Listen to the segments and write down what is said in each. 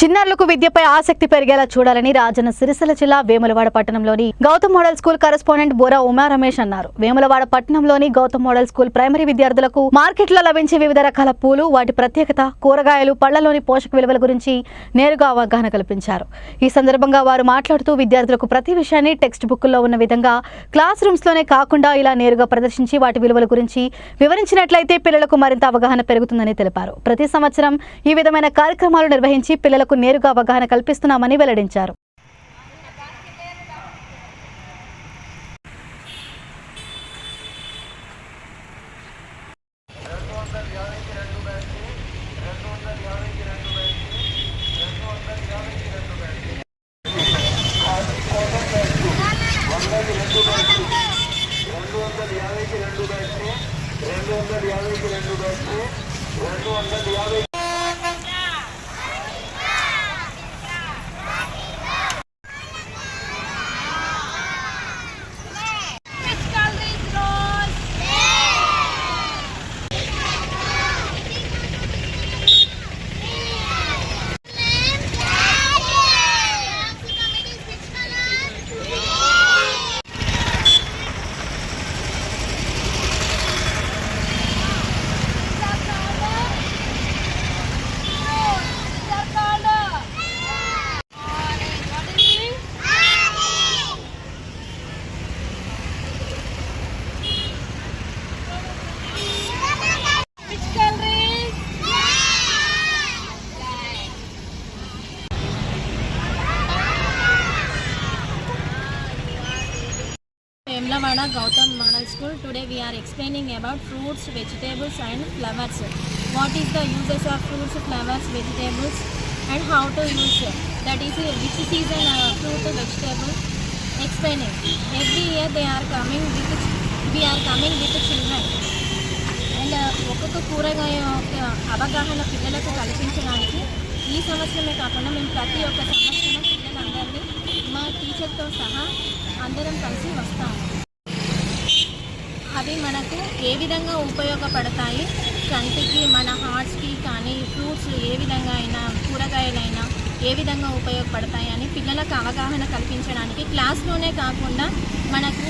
చిన్నారులకు విద్యపై ఆసక్తి పెరిగేలా చూడాలని రాజన్న సిరిసిల్ల జిల్లా వేములవాడ పట్టణంలోని Gautam model school correspondent Bora Uma Ramesh అన్నారు. వేములవాడ పట్టణంలోని గౌతమ్ మోడల్ స్కూల్ ప్రైమరీ విద్యార్థులకు మార్కెట్లో లభించే వివిధ రకాల పూలు, వాటి ప్రత్యేకత, కూరగాయలు, పళ్లలోని పోషక విలువల గురించి నేరుగా అవగాహన కల్పించారు. ఈ సందర్భంగా వారు మాట్లాడుతూ విద్యార్థులకు ప్రతి విషయాన్ని టెక్స్ట్ బుక్లో ఉన్న విధంగా క్లాస్ రూమ్స్ లోనే కాకుండా ఇలా నేరుగా ప్రదర్శించి వాటి విలువల గురించి వివరించినట్లయితే పిల్లలకు మరింత అవగాహన పెరుగుతుందని తెలిపారు. ప్రతి సంవత్సరం ఈ విధమైన కార్యక్రమాలు నిర్వహించి పిల్లలకు నేరుగా అవగాహన కల్పిస్తున్నామని వెల్లడించారు. Vemulavada Gautam Model School. Today we are explaining about fruits, vegetables and flowers. What is the uses of fruits, flowers, vegetables and how to use it. That is which season fruit, vegetable. Explaining. Every year we are coming with children. And ఒక్కొక్క కూరగాయ అవగాహన పిల్లలకు కల్పించడానికి ఈ సంవత్సరమే కాకుండా మేము ప్రతి ఒక్క సంవత్సరం పిల్లలందరినీ మా టీచర్తో సహా అందరం కలిసి వస్తాము. అవి మనకు ఏ విధంగా ఉపయోగపడతాయి, కంటికి, మన హార్ట్స్కి కానీ, ఫ్రూట్స్ ఏ విధంగా అయినా, కూరగాయలైనా ఏ విధంగా ఉపయోగపడతాయి అని పిల్లలకు అవగాహన కల్పించడానికి క్లాస్లోనే కాకుండా మనకు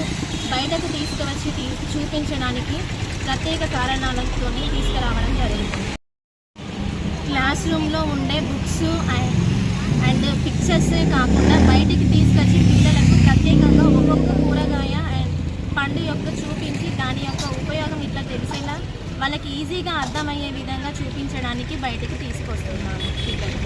బయటకు తీసుకువచ్చి చూపించడానికి ప్రత్యేక కారణాలతో తీసుకురావడం జరుగుతుంది. క్లాస్ రూమ్లో ఉండే బుక్స్ అండ్ పిక్చర్స్ కాకుండా బయటికి తీసుకొచ్చి పిల్లలకు ప్రత్యేకంగా ఒక్కొక్క కూరగాయ అండ్ పండు యొక్క చూపించి దాని యొక్క ఉపయోగం ఇట్లా తెలిసేలా వాళ్ళకి ఈజీగా అర్థమయ్యే విధంగా చూపించడానికి బయటికి తీసుకొస్తున్నాను పిల్లలు.